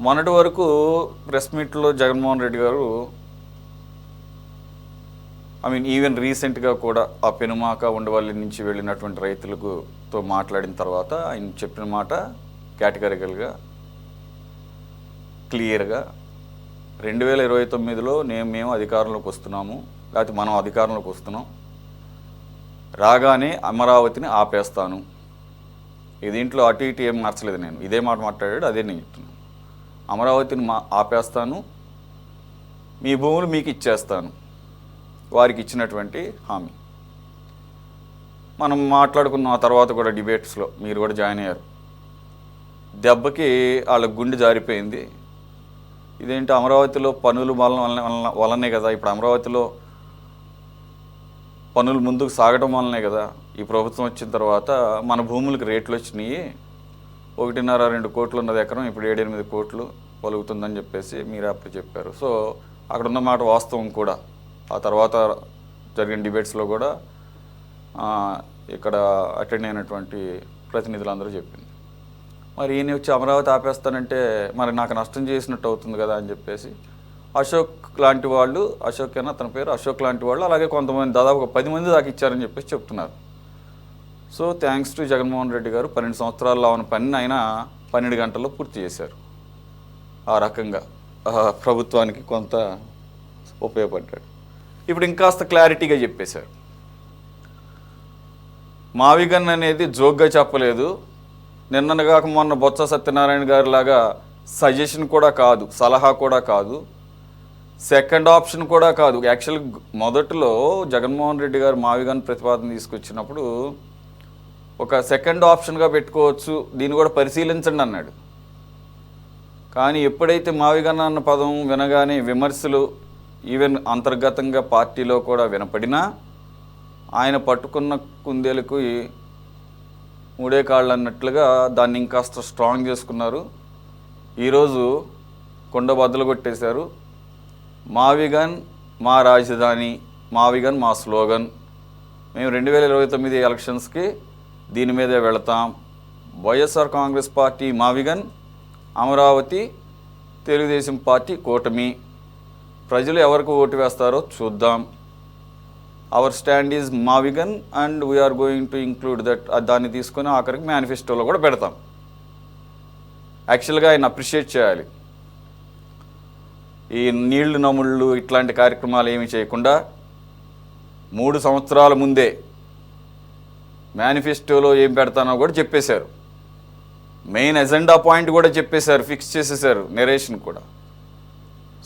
మొన్నటి వరకు ప్రెస్ మీట్లో జగన్మోహన్ రెడ్డి గారు ఈవెన్ రీసెంట్గా కూడా ఆ పెనుమాక ఉండవల్లి నుంచి వెళ్ళినటువంటి రైతులతో మాట్లాడిన తర్వాత ఆయన చెప్పిన మాట కేటగిరికల్గా క్లియర్గా 2029లో మేము అధికారంలోకి వస్తున్నాము, లేకపోతే మనం అధికారంలోకి వస్తున్నాం, రాగానే అమరావతిని ఆపేస్తాను. దీంట్లో అటు ఇటు ఏం మార్చలేదు. నేను ఇదే మాట మాట్లాడాడు, అదే నేను చెప్తున్నాను. అమరావతిని ఆపేస్తాను, మీ భూములు మీకు ఇచ్చేస్తాను, వారికి ఇచ్చినటువంటి హామీ. మనం మాట్లాడుకున్న ఆ తర్వాత కూడా డిబేట్స్లో మీరు కూడా జాయిన్ అయ్యారు. దెబ్బకి వాళ్ళ గుండె జారిపోయింది. ఇదేంటి అమరావతిలో పనులు వలనే కదా, ఇప్పుడు అమరావతిలో పనులు ముందుకు సాగడం వల్లనే కదా ఈ ప్రభుత్వం వచ్చిన తర్వాత మన భూములకు రేట్లు వచ్చినాయి. 1.5-2 కోట్లు ఉన్నది ఎకరం ఇప్పుడు 7-8 కోట్లు పలుకుతుందని చెప్పేసి మీరు అప్పుడు చెప్పారు. సో అక్కడ ఉన్న మాట వాస్తవం కూడా. ఆ తర్వాత జరిగిన డిబేట్స్లో కూడా ఇక్కడ అటెండ్ అయినటువంటి ప్రతినిధులందరూ చెప్పింది. మరి ఈయన వచ్చి అమరావతి ఆపేస్తానంటే మరి నాకు నష్టం చేసినట్టు అవుతుంది కదా అని చెప్పేసి అశోక్ లాంటి వాళ్ళు, అశోక్ అయినా అతని పేరు, అశోక్ లాంటి వాళ్ళు, అలాగే కొంతమంది దాదాపు ఒక 10 మంది దాకా ఇచ్చారని చెప్పేసి చెప్తున్నారు. So thanks to Jaganmohan Reddy గారు 12 సంవత్సరాల్లో ఉన్న పని ఆయన 12 గంటల్లో పూర్తి చేశారు. ఆ రకంగా ప్రభుత్వానికి కొంత ఉపయోగపడ్డాడు. ఇప్పుడు ఇంకాస్త క్లారిటీగా చెప్పేశారు. మావిగన్ అనేది జోక్గా చెప్పలేదు. నిన్నగాక మొన్న బొత్స సత్యనారాయణ గారి లాగా సజెషన్ కూడా కాదు, సలహా కూడా కాదు, సెకండ్ ఆప్షన్ కూడా కాదు. యాక్చువల్ మొదట్లో జగన్మోహన్ రెడ్డి గారు మావిగన్ ప్రతిపాదన తీసుకొచ్చినప్పుడు ఒక సెకండ్ ఆప్షన్గా పెట్టుకోవచ్చు, దీన్ని కూడా పరిశీలించండి అన్నాడు. కానీ ఎప్పుడైతే మావిగన్ అన్న పదం వినగానే విమర్శలు ఈవెన్ అంతర్గతంగా పార్టీలో కూడా వినపడినా ఆయన పట్టుకున్న కుందేలకు 3 కాళ్ళు అన్నట్లుగా దాన్ని ఇంకాస్త స్ట్రాంగ్ చేసుకున్నారు. ఈరోజు కొండ బద్దలు కొట్టేశారు. మావిగన్ మా రాజధాని, మావిగన్ మా స్లోగన్, మేము 2029 ఎలక్షన్స్కి దీని మీదే వెళతాం. వైఎస్ఆర్ కాంగ్రెస్ పార్టీ మావిగన్, అమరావతి తెలుగుదేశం పార్టీ కూటమి. ప్రజలు ఎవరికి ఓటు వేస్తారో చూద్దాం. అవర్ స్టాండ్ ఈజ్ మావిగన్ and we are going to include that. దాన్ని తీసుకొని ఆఖరికి మేనిఫెస్టోలో కూడా పెడతాం. యాక్చువల్గా ఆయన అప్రిషియేట్ చేయాలి. ఈ నీళ్లు నముళ్ళు ఇట్లాంటి కార్యక్రమాలు ఏమీ చేయకుండా 3 సంవత్సరాల ముందే మేనిఫెస్టోలో ఏం పెడతానో కూడా చెప్పేశారు. మెయిన్ ఎజెండా పాయింట్ కూడా చెప్పేశారు, ఫిక్స్ చేసేసారు, నెరేషన్ కూడా.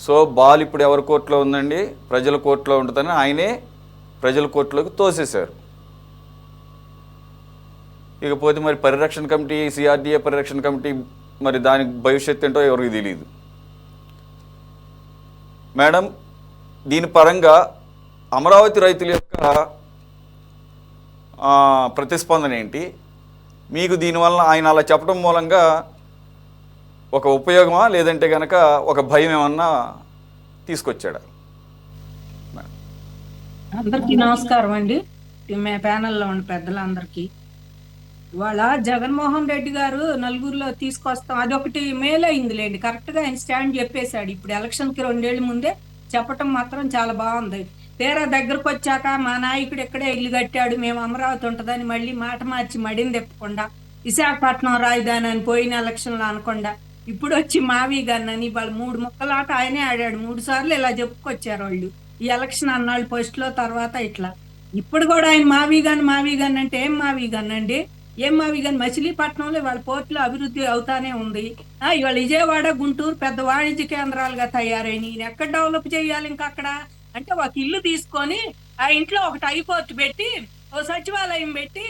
సో బాల్ ఇప్పుడు ఎవరి కోర్టులో ఉందండి? ప్రజల కోర్టులో ఉంటుందని ఆయనే ప్రజల కోర్టులోకి తోసేశారు. ఇకపోతే మరి పరిరక్షణ కమిటీ, సిఆర్డీఏ పరిరక్షణ కమిటీ, మరి దాని భవిష్యత్తు ఏంటో ఎవరికి తెలియదు. మేడం, దీని పరంగా అమరావతి రైతుల యొక్క ప్రతిస్పందన ఏంటి? మీకు దీనివల్ల ఆయన అలా చెప్పడం మూలంగా ఒక ఉపయోగమా, లేదంటే కనుక ఒక భయం ఏమన్నా తీసుకొచ్చాడా? అందరికీ నమస్కారం అండి. మే ప్యానెల్లో ఉన్న పెద్దలందరికీ. ఇవాళ జగన్మోహన్ రెడ్డి గారు నలుగురిలో తీసుకొస్తాం, అదొకటి మేలైందిలేండి. కరెక్ట్గా ఆయన స్టాండ్ చెప్పేశాడు. ఇప్పుడు ఎలక్షన్కి 2 ఏళ్ల ముందే చెప్పటం మాత్రం చాలా బాగుంది. తీరా దగ్గరకు వచ్చాక మా నాయకుడు ఇక్కడే ఇల్లు కట్టాడు, మేము అమరావతి ఉంటుందని మళ్ళీ మాట మార్చి మడిని తిప్పకుండా, విశాఖపట్నం రాజధాని అని పోయిన ఎలక్షన్లో అనకుండా ఇప్పుడు వచ్చి మావిగన్ అని వాళ్ళు 3 ముక్కలాట ఆయనే ఆడాడు. 3 సార్లు ఇలా చెప్పుకొచ్చారు వాళ్ళు ఈ ఎలక్షన్ అన్నాళ్ళు ఫస్ట్లో, తర్వాత ఇట్లా. ఇప్పుడు కూడా ఆయన మావిగన్ అంటే ఏం మావిగన్ అండి? ఏం మావిగన్? మచిలీపట్నంలో వాళ్ళ పోర్టులో అభివృద్ధి అవుతానే ఉంది. ఇవాళ విజయవాడ, గుంటూరు పెద్ద వాణిజ్య కేంద్రాలుగా తయారైన ఈయన ఎక్కడ డెవలప్ చేయాలి? ఇంకా అక్కడ అంటే ఒక ఇల్లు తీసుకొని ఆ ఇంట్లో ఒకటి హైకోర్టు పెట్టి, ఓ సచివాలయం పెట్టి,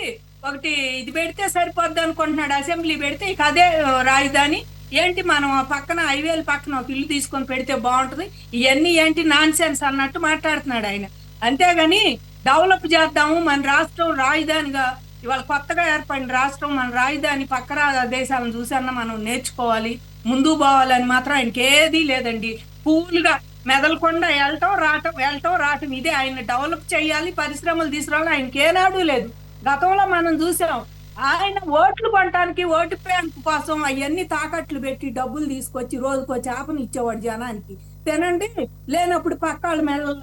ఒకటి ఇది పెడితే సరిపోద్ది అనుకుంటున్నాడు. అసెంబ్లీ పెడితే ఇక అదే రాజధాని. ఏంటి మనం పక్కన హైవేల పక్కన ఒక ఇల్లు తీసుకొని పెడితే బాగుంటుంది, ఇవన్నీ ఏంటి నాన్ సెన్స్ అన్నట్టు మాట్లాడుతున్నాడు ఆయన. అంతేగాని డెవలప్ చేద్దాము మన రాష్ట్రం రాజధానిగా, ఇవాళ కొత్తగా ఏర్పడిన రాష్ట్రం మన రాజధాని పక్క దేశాలను చూసన్నా మనం నేర్చుకోవాలి, ముందుకు పోవాలని మాత్రం ఆయనకి ఏదీ లేదండి. కూల్గా మెదలకుండా వెళ్ళటం రావటం ఇదే ఆయన. డెవలప్ చేయాలి, పరిశ్రమలు తీసుకురావాలి ఆయనకి ఏనాడు లేదు. గతంలో మనం చూసాం ఆయన ఓట్లు కొనడానికి ఓటు బ్యాంక్ కోసం అవన్నీ తాకట్లు పెట్టి డబ్బులు తీసుకొచ్చి రోజుకో చేపను ఇచ్చేవాడు జనానికి. తినండి, లేనప్పుడు పక్కాళ్ళ మెడలో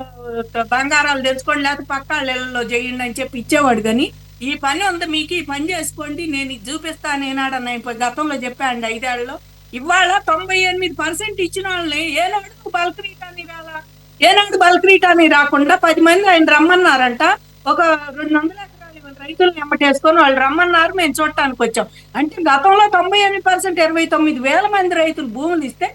బంగారాలు తెచ్చుకోండి, లేకపోతే పక్కాళ్ళ ఇళ్లలో చేయండి అని చెప్పి ఇచ్చేవాడు. కానీ ఈ పని ఉంది మీకు, ఈ పని చేసుకోండి, నేను ఇది చూపిస్తాను ఏనాడన్నా గతంలో చెప్పాండి 5 ఏళ్లలో. ఇవాళ 98% ఇచ్చిన వాళ్ళని ఏనాడు బలకరీటాన్ని రాలా, ఏనాడు బలకరీటాన్ని రాకుండా 10 మంది ఆయన రమ్మన్నారంట. ఒక 200 ఎకరాలు రైతులను ఎమ్మటేసుకొని వాళ్ళు రమ్మన్నారు, మేము చూడటానికి వచ్చాం. అంటే గతంలో 98% 29,000 మంది రైతులు భూములు ఇస్తే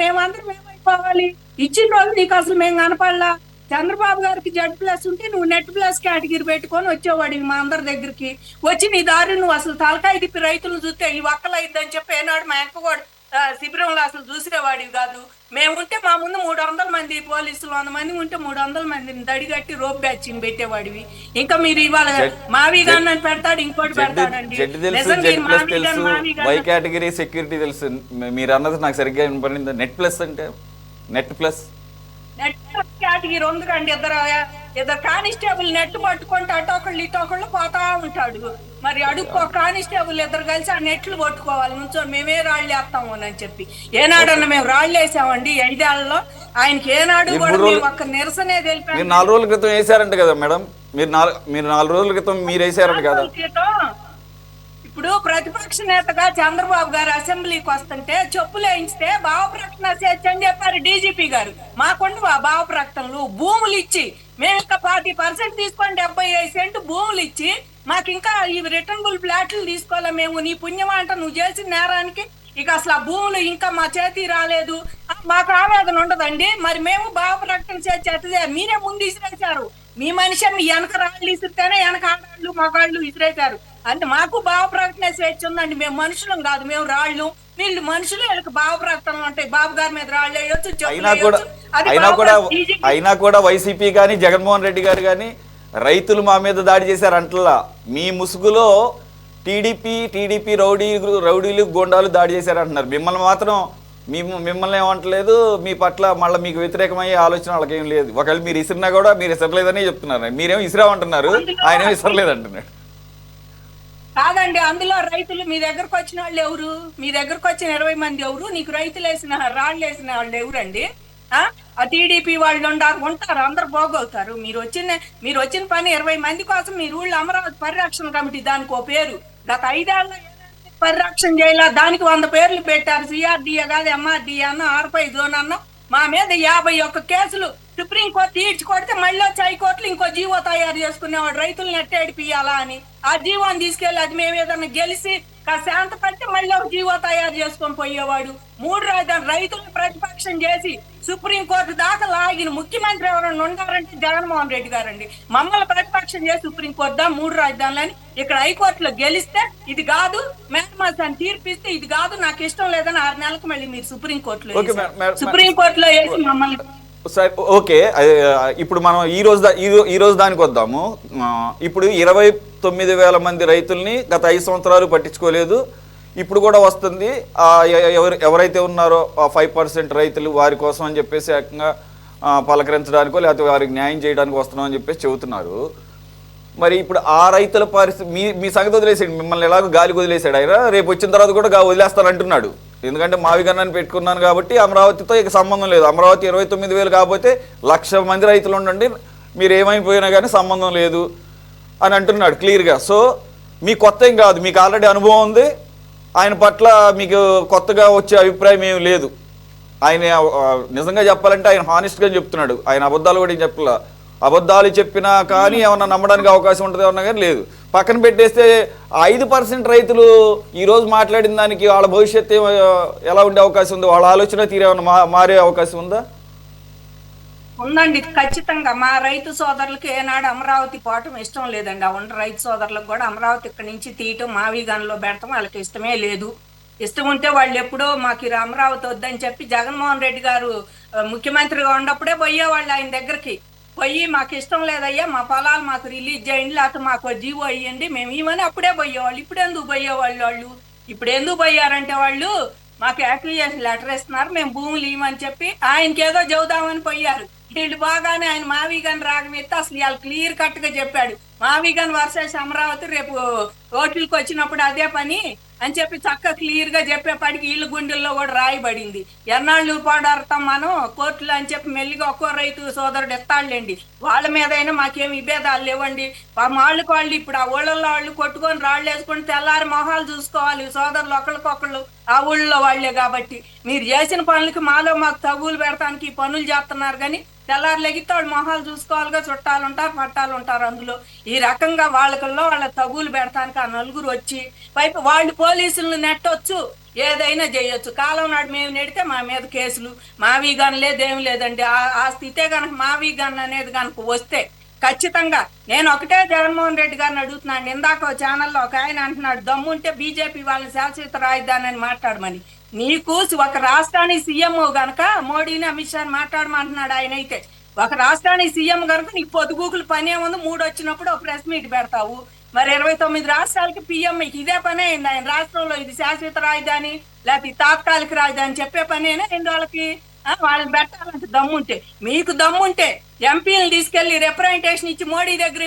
మేమందరం ఏమైపోవాలి? ఇచ్చిన రోజు నీకు అసలు మేము కనపడలా. చంద్రబాబు గారికి Z+ ఉంటే నువ్వు NET+ కేటగిరీ పెట్టుకొని వచ్చేవాడివి మా అందరి దగ్గరికి. వచ్చి నీ దారి నువ్వు అసలు తలకాయ తిప్పి రైతులు చూస్తే ఈ ఒక్కలైద్దని చెప్పి ఏనాడు మా అక్క కూడా శిబిరంలో అసలు చూసేవాడివి కాదు. మేముంటే మా ముందు 300 మంది పోలీసులు, 100 మంది ఉంటే 300 మందిని దడిగట్టి రోప్ బ్యాచ్ని పెట్టేవాడివి. ఇంకా మీరు ఇవాళ మావి గాని అని పెడతాడు, ఇంకోటి పెడతాడండి. వై కేటగిరీ సెక్యూరిటీ తెలుసు. మీరు అన్నది నాకు సరిగ్గా వినపడింది. NET+ అంటే NET+. నెట్ కేటగిరీ ఉంది కండి. ఇద్దరు కానిస్టేబుల్ నెట్ పట్టుకుంటే అటోకళ్ళు ఇటోకళ్ళు పోతా ఉంటాడు. మరి అడుక్కో కానిస్టేబుల్ ఇద్దరు కలిసి ఆ నెట్లు పట్టుకోవాలి నుంచో మేమే రాళ్ళు వేస్తాము అని చెప్పి. ఏనాడన్నా మేము రాళ్ళు వేసామండి 5 ఏళ్లలో? ఆయనకి ఏనాడు కూడా మేము ఒక్క నిరసనే తెలిపాము. 4 రోజుల క్రితం వేసారంట కదా మేడం, మీరు 4 రోజుల క్రితం మీరు వేసారంట కదా. ఇప్పుడు ప్రతిపక్ష నేతగా చంద్రబాబు గారు అసెంబ్లీకి వస్తుంటే చెప్పులు వేయించితే భావ ప్రకటన చేయొచ్చని చెప్పారు DGP గారు. మాకుండు భావ ప్రకటనలు. భూములు ఇచ్చి మేము ఇంకా 40% తీసుకొని 75 సెంటు భూములు ఇచ్చి మాకు ఇంకా ఈ రిటర్నబుల్ ఫ్లాట్లు తీసుకోవాలి మేము. నీ పుణ్యం అంట నువ్వు చేసిన నేరానికి ఇక అసలు ఆ భూములు ఇంకా మా చేతి రాలేదు, మాకు ఆవేదన ఉండదండి. మరి మేము భావ ప్రకటన చేస్తే మీరే ముందు ఇసిరేశారు. మీ మనిషి మీ వెనక రాళ్ళు ఇసిరితేనే వెనక ఆడాళ్ళు మగాళ్ళు ఇసిరేశారు. అంటే మాకు భావ ప్రకటన స్వేచ్ఛ ఉందండి. మేము మనుషులం కాదు, మేము రాళ్ళు. వీళ్ళు మనుషులు, వీళ్ళకి భావ ప్రకటనలు ఉంటాయి. బాబు గారి మీద రాళ్ళు వేయొచ్చు. అయినా కూడా వైసీపీ కానీ జగన్మోహన్ రెడ్డి గారు కానీ రైతులు మా మీద దాడి చేశారు అంటలా. మీ ముసుగులో టీడీపీ రౌడీలు గోండాలు దాడి చేశారు అంటున్నారు. మిమ్మల్ని మాత్రం మిమ్మల్ని ఏమంటలేదు. మీ పట్ల మళ్ళీ మీకు వ్యతిరేకమయ్యే ఆలోచన వాళ్ళకి ఏం లేదు. ఒకవేళ మీరు ఇసిరినా కూడా మీరు ఇసరలేదని చెప్తున్నారు. మీరేమో ఇసిరామంటున్నారు, ఆయనేమో ఇసరలేదు అంటున్నాడు. కాదండి, అందులో రైతులు మీ దగ్గరకు వచ్చిన వాళ్ళు ఎవరు? మీ దగ్గరకు వచ్చిన 20 మంది ఎవరు? నీకు రైతులు వేసిన రాళ్ళు వేసిన వాళ్ళు ఎవరండి? ఆ టీడీపీ వాళ్ళు ఉంటారు, అందరు పోగవుతారు. మీరు వచ్చిన పని 20 మంది కోసం మీరు ఊళ్ళో అమరావతి పరిరక్షణ కమిటీ, దానికి ఓ పేరు. గత 5 ఏళ్ళ పరిరక్షణ చేయాల, దానికి 100 పేర్లు పెట్టారు. CRDA కాదు, MRDA అన్న, ఆర్పై జోన్ అన్న. మా మీద 51 కేసులు సుప్రీంకోర్టు ఈడ్చుకొడితే మళ్ళీ వచ్చి హైకోర్టులో ఇంకో జీవో తయారు చేసుకునేవాడు రైతులను ఎట్టేడిపియాలా అని. ఆ జీవోని తీసుకెళ్ళి అది మేము ఏదన్నా గెలిచి శాంత పడితే మళ్ళీ ఒక జీవో తయారు చేసుకొని పోయేవాడు. 3 రాజధానులు రైతులను ప్రతిపక్షం చేసి సుప్రీంకోర్టు దాకా లాగిన ముఖ్యమంత్రి ఎవరైనా ఉన్నారంటే జగన్మోహన్ రెడ్డి గారండి. మమ్మల్ని ప్రతిపక్షం చేసి సుప్రీంకోర్టు 3 రాజధానులని ఇక్కడ హైకోర్టులో గెలిస్తే ఇది కాదు, మేనమాసాన్ని తీర్పిస్తే ఇది కాదు, నాకు ఇష్టం లేదని 6 నెలలకు మళ్ళీ మీరు సుప్రీంకోర్టులో వేసి మమ్మల్ని. ఓకే, ఇప్పుడు మనం ఈ రోజు దానికి వద్దాము. ఇప్పుడు 29,000 మంది రైతుల్ని గత 5 సంవత్సరాలు పట్టించుకోలేదు. ఇప్పుడు కూడా వస్తుంది. ఎవరైతే ఉన్నారో 5% రైతులు, వారి కోసం అని చెప్పేసి ఏకంగా పలకరించడానికో లేకపోతే వారికి న్యాయం చేయడానికి వస్తున్నాం అని చెప్పేసి చెబుతున్నారు. మరి ఇప్పుడు ఆ రైతుల పరిస్థితి మీ సంగతి వదిలేసాడు, మిమ్మల్ని ఎలాగో గాలికి వదిలేసాడు. ఆయన రేపు వచ్చిన తర్వాత కూడా వదిలేస్తానంటున్నాడు. ఎందుకంటే మావిగన్నాన్ని పెట్టుకున్నాను కాబట్టి అమరావతితో ఇక సంబంధం లేదు. అమరావతి 29,000 కాకపోతే 1,00,000 మంది రైతులు ఉండండి, మీరు ఏమైపోయినా కానీ సంబంధం లేదు అని అంటున్నాడు క్లియర్గా. సో మీ కొత్త ఏం కాదు, మీకు ఆల్రెడీ అనుభవం ఉంది. ఆయన పట్ల మీకు కొత్తగా వచ్చే అభిప్రాయం ఏమి లేదు. ఆయన నిజంగా చెప్పాలంటే ఆయన హానెస్ట్గా చెప్తున్నాడు. ఆయన అబద్ధాలు కూడా చెప్పలే. అబద్ధాలు చెప్పినా కానీ ఏమన్నా నమ్మడానికి అవకాశం ఉంటుంది ఏమన్నా కానీ లేదు. పక్కన పెట్టేస్తే 5% రైతులు ఈరోజు మాట్లాడిన దానికి వాళ్ళ భవిష్యత్తు ఎలా ఉండే అవకాశం ఉంది? వాళ్ళ ఆలోచన తీరేమన్నా మారే అవకాశం ఉందా? ఉందండి, ఖచ్చితంగా. మా రైతు సోదరులకు ఏనాడు అమరావతి పోవటం ఇష్టం లేదండి. ఆ ఉన్న రైతు సోదరులకు కూడా అమరావతి ఇక్కడి నుంచి తీయటం, మావిగన్లో పెడతాం వాళ్ళకి ఇష్టమే లేదు. ఇష్టం ఉంటే వాళ్ళు ఎప్పుడో మాకు అమరావతి వద్దని చెప్పి జగన్మోహన్ రెడ్డి గారు ముఖ్యమంత్రిగా ఉన్నప్పుడే పోయేవాళ్ళు ఆయన దగ్గరికి. పోయి మాకు ఇష్టం లేదయ్యా, మా పొలాలు మాకు రిలీజ్ చేయండి, లేకపోతే మాకు జీవో అయ్యండి, మేము ఇవన్నీ అప్పుడే పోయేవాళ్ళు. ఇప్పుడు ఎందుకు పోయేవాళ్ళు వాళ్ళు? ఇప్పుడు ఎందుకు పోయారంటే వాళ్ళు మాకు అక్విజిషన్ లెటర్ ఇస్తున్నారు, మేము భూములు ఇవ్వమని చెప్పి ఆయనకి ఏదో చెబుదామని పోయారు. వీళ్ళు బాగానే ఆయన మావిగన్ రాగం ఎత్తే అసలు వాళ్ళు క్లియర్ కట్ గా చెప్పాడు, మావిగన్ వర్సెస్ అమరావతి రేపు ఓట్లకి వచ్చినప్పుడు అదే పని అని చెప్పి చక్కగా క్లియర్ గా చెప్పేపాటికి వీళ్ళ గుండెల్లో కూడా రాయబడింది. ఎన్నాళ్ళు పోరాడతాం మనం కోర్టులు అని చెప్పి మెల్లిగా ఒక్కో రైతు సోదరుడు ఎత్తాళ్ళండి. వాళ్ళ మీదైనా మాకేం విభేదాలు లేవండి. వాళ్ళు ఇప్పుడు ఆ ఊళ్ళల్లో వాళ్ళు కొట్టుకొని రాళ్ళు వేసుకొని తెల్లారి మొహాలు చూసుకోవాలి సోదరులు ఒకళ్ళకొకళ్ళు ఆ ఊళ్ళో వాళ్లే. కాబట్టి మీరు చేసిన పనులకి మాకు తగులు పెడతానికి ఈ పనులు చేస్తున్నారు. కానీ తెల్లారు లెగితే వాళ్ళు మొహాలు చూసుకోవాలిగా, చుట్టాలు ఉంటారు పట్టాలు ఉంటారు. అందులో ఈ రకంగా వాళ్ళ తగులు పెడతానికి ఆ నలుగురు వచ్చి పైపు వాళ్ళు పోలీసులను నెట్టొచ్చు, ఏదైనా చేయొచ్చు. కాలం నాడు మేము నెడితే మా మీద కేసులు. మావి గన్ లేదేం లేదండి. ఆ స్థితే కనుక మావి గన్ అనేది కనుక వస్తే ఖచ్చితంగా నేను ఒకటే జగన్మోహన్ రెడ్డి గారిని అడుగుతున్నాను. ఇందాక ఛానల్లో ఒక ఆయన అంటున్నాడు దమ్ముంటే బీజేపీ వాళ్ళని శాశ్వత రాజధాని మాట్లాడమని. నీకు ఒక రాష్ట్రానికి సీఎం గనక మోడీని అమిత్ షాని మాట్లాడమంటున్నాడు ఆయన. అయితే ఒక రాష్ట్రానికి సీఎం గనక నీకు పొద్దుగూకులు పని ఏముంది, 3 వచ్చినప్పుడు ఒక ప్రెస్ మీట్ పెడతావు. మరి 29 రాష్ట్రాలకి పిఎం ఇదే పనే అయింది. ఆయన రాష్ట్రంలో ఇది శాశ్వత రాజధాని లేకపోతే తాత్కాలిక రాజధాని చెప్పే పనేనా రెండు వాళ్ళకి? వాళ్ళని పెట్టాలంటే దమ్ముంటే, మీకు దమ్ముంటే ఎంపీలను తీసుకెళ్లి రిప్రజెంటేషన్ ఇచ్చి మోడీ దగ్గర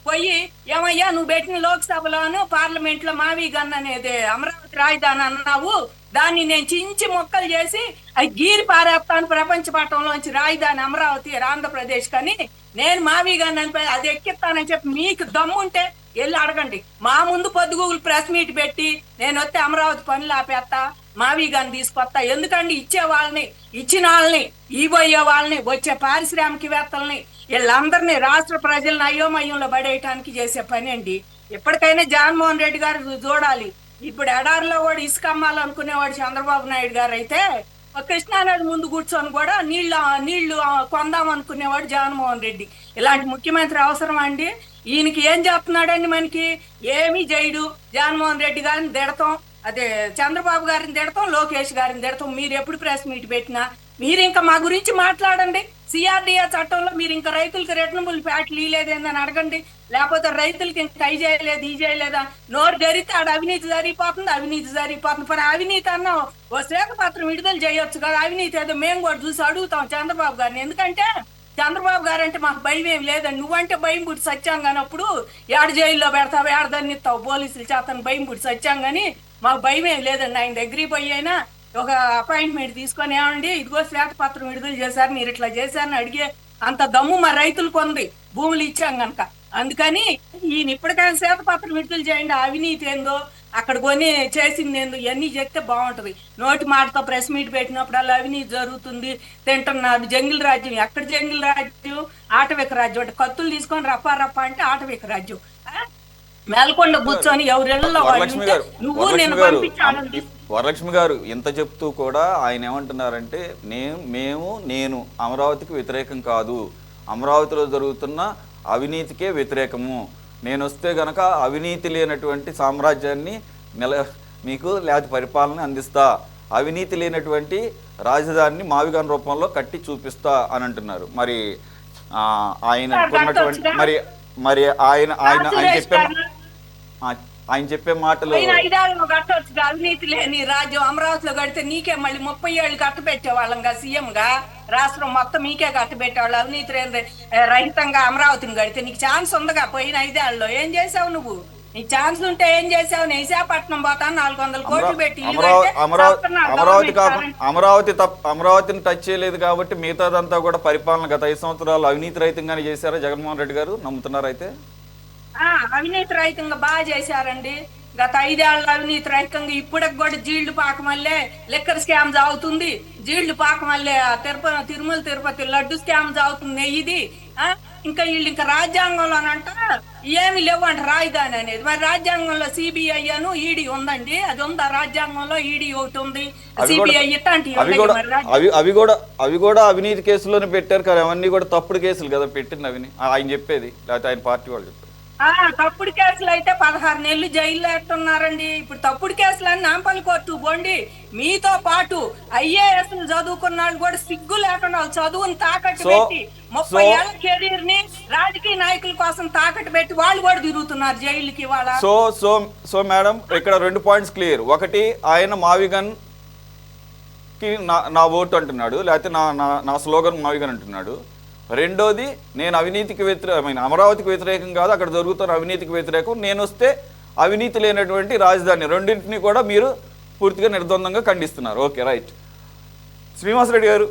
పోయి ఏమయ్యా నువ్వు పెట్టిన లోక్సభలోను పార్లమెంట్ లో మావి గన్ అనేది అమరావతి రాజధాని అన్నావు, దాన్ని నేను చించి మొక్కలు చేసి అది గీరి పారేస్తాను ప్రపంచ పటంలోంచి రాజధాని అమరావతి ఆంధ్రప్రదేశ్ కానీ నేను మావి గన్ అని అది ఎక్కిస్తానని చెప్పి మీకు దమ్ముంటే వెళ్ళి అడగండి. మా ముందు పొద్దుగూగులు ప్రెస్ మీట్ పెట్టి నేను వస్తే అమరావతి పనులు ఆపేస్తా, మావి గన్ తీసుకొస్తా. ఎందుకండి ఇచ్చే వాళ్ళని, ఇచ్చిన వాళ్ళని, ఈబోయే వాళ్ళని, వచ్చే పారిశ్రామికవేత్తల్ని వీళ్ళందరినీ రాష్ట్ర ప్రజలను అయోమయంలో పడేయటానికి చేసే పని అండి. ఎప్పటికైనా జగన్మోహన్ రెడ్డి గారు చూడాలి. ఇప్పుడు ఎడారిలో కూడా ఇసుక అమ్మాలనుకునేవాడు చంద్రబాబు నాయుడు గారు అయితే కృష్ణానది ముందు కూర్చొని కూడా నీళ్లు కొందాం అనుకునేవాడు జగన్మోహన్ రెడ్డి. ఇలాంటి ముఖ్యమంత్రి అవసరం అండి? ఈయనకి ఏం చెప్తున్నాడండి? మనకి ఏమీ చేయడు. జగన్మోహన్ రెడ్డి గారిని తిడతాం, అదే చంద్రబాబు గారిని తిడతాం, లోకేష్ గారిని తిడతాం. మీరు ఎప్పుడు ప్రెస్ మీట్ పెట్టినా మీరు ఇంకా మా గురించి మాట్లాడండి. సిఆర్డిఏ చట్టంలో మీరు ఇంకా రైతులకి రిటర్నబుల్ ఫ్యాట్లు ఇలేదేందని అడగండి. లేకపోతే రైతులకి ఇంకా అవి చేయలేదు, ఈ చేయలేదా? నోరు జరిగితే ఆడ అవినీతి జరిగిపోతుంది. మరి అవినీతి అన్న ఓ శ్వేతపత్రం విడుదల చేయొచ్చు కదా. అవినీతి ఏదో మేము కూడా చూసి అడుగుతాం చంద్రబాబు గారిని. ఎందుకంటే చంద్రబాబు గారు అంటే మాకు భయం ఏం లేదండి. నువ్వంటే భయం పుట్టి సత్యాం కానప్పుడు ఏడ జైల్లో పెడతావు, ఏడ దన్నిస్తావు పోలీసులు చేతను భయం పుట్టి సత్యాం కానీ మాకు భయం ఏం లేదండి. ఆయన దగ్గరికి పోయి అయినా ఒక అపాయింట్మెంట్ తీసుకొని ఏమండి ఇదిగో శ్వేతపత్రం విడుదల చేశారు, మీరు ఇట్లా చేశారని అడిగే అంత దమ్ము మా రైతులకు ఉంది, భూములు ఇచ్చాం కనుక. అందుకని ఈయన ఇప్పటికైనా శ్వేతపత్రం విడుదల చేయండి. అవినీతి ఏందో అక్కడ కొని చేసింది ఏందో ఇవన్నీ చెప్తే బాగుంటది. నోటి మాటతో ప్రెస్ మీట్ పెట్టినప్పుడు అలా అవినీతి జరుగుతుంది, తింటున్నారు. జంగిల్ రాజ్యం ఎక్కడ? జంగిల్ రాజ్యం ఆటవిక రాజ్యం. అంటే కత్తులు తీసుకొని రప్ప అంటే ఆటవిక రాజ్యం. మేల్కొండ కూర్చొని ఎవరెళ్ళలో నువ్వు నేను పంపించాను. వరలక్ష్మి గారు ఇంత చెప్తూ కూడా ఆయన ఏమంటున్నారంటే నేను అమరావతికి వ్యతిరేకం కాదు, అమరావతిలో జరుగుతున్న అవినీతికే వ్యతిరేకము. నేను వస్తే గనక అవినీతి లేనటువంటి సామ్రాజ్యాన్ని మీకు లేకపోతే పరిపాలన అందిస్తా, అవినీతి లేనటువంటి రాజధానిని మావిగాన్ రూపంలో కట్టి చూపిస్తా అని అంటున్నారు. మరి ఆయన అనుకున్నటువంటి మరి ఆయన చెప్పే మాటలు 5 ఏళ్ళు కట్టవచ్చు. అవినీతి లేని రాజ్యం అమరావతిలో కడితే నీకే మళ్ళీ 30 ఏళ్ళు కట్టబెట్టే వాళ్ళంగా సీఎం గా రాష్ట్రం మొత్తం మీకే కట్టబెట్టేవాళ్ళు. అవినీతి రహితంగా అమరావతిని కడితే నీకు ఛాన్స్ ఉందిగా. పోయిన 5 ఏళ్ళలో ఏం చేసావు నువ్వు? నీకు ఛాన్స్ ఉంటే ఏం చేసావు? నేను విశాఖపట్నం పోతాను 400 కోట్లు పెట్టి అమరావతిని టచ్ చేయలేదు కాబట్టి మిగతాదంతా కూడా పరిపాలన గత 5 సంవత్సరాలు అవినీతి రహితంగానే చేశారా జగన్మోహన్ రెడ్డి గారు? నమ్ముతున్నారు అయితే? అవినీతి రహితంగా బాగా చేశారండి. గత 5 ఏళ్ళ అవినీతి రహితంగా ఇప్పటికి కూడా జీళ్లు పాకమల్లే లిక్కర్ స్కామ్ అవుతుంది. జీళ్లు పాకమల్లే తిరుమల తిరుపతి లడ్డు స్కామ్ అవుతుంది. నెయ్యిది ఇంకా వీళ్ళు ఇంకా రాజ్యాంగంలోనంట ఏమి లేవంట రాజధాని అనేది. మరి రాజ్యాంగంలో సిబిఐ అను ఈడీ ఉందండి. అది ఉందా రాజ్యాంగంలో? ఈడీ ఒకటి ఉంది, సిబిఐ ఇట్లాంటివి. అవి కూడా అవినీతి కేసులోనే పెట్టారు కదా. అవన్నీ కూడా తప్పుడు కేసులు కదా పెట్టింది అవన్నీ ఆయన చెప్పేది, లేకపోతే ఆయన పార్టీ వాళ్ళు చెప్పారు. తప్పుడు కేసులు అయితే 16 నెలలు జైల్లో ఎట్టున్నారండి. ఇప్పుడు తప్పుడు కేసులు అని నాంపల్లి కోర్టు పోండి. మీతో పాటు ఐఏఎస్ చదువుకున్న వాళ్ళు కూడా సిగ్గు లేకుండా చదువుని తాకట్టు పెట్టి 30 ఏళ్ల కెరీర్ ని రాజకీయ నాయకుల కోసం తాకట్టు పెట్టి వాళ్ళు కూడా తిరుగుతున్నారు జైలుకి ఇవాళ. సో మేడం ఇక్కడ 2 పాయింట్స్ క్లియర్. ఒకటి, ఆయన మావిగన్ కి నా ఓటు అంటున్నాడు, లేకపోతే నా స్లోగన్ మావిగన్ అంటున్నాడు. రెండోది, నేను అవినీతికి వ్యతిరేకమైన అమరావతికి వ్యతిరేకం కాదు, అక్కడ జరుగుతున్న అవినీతికి వ్యతిరేకం. నేను వస్తే అవినీతి లేనటువంటి రాజధాని, రెండింటినీ కూడా మీరు పూర్తిగా నిర్ద్వందంగా ఖండిస్తున్నారు. Okay, right. శ్రీనివాసరెడ్డి గారు.